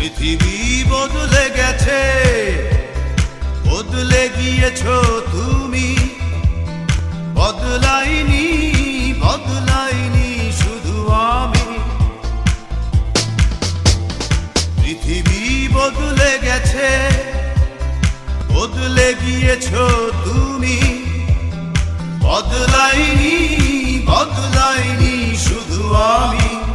পৃথিবী বদলে গেছে, বদলে গিয়েছো তুমি। বদলাইনি, বদলাইনি শুধু আমি। পৃথিবী বদলে গেছে, বদলে গিয়েছো তুমি। বদলাইনি, বদলাইনি শুধু আমি।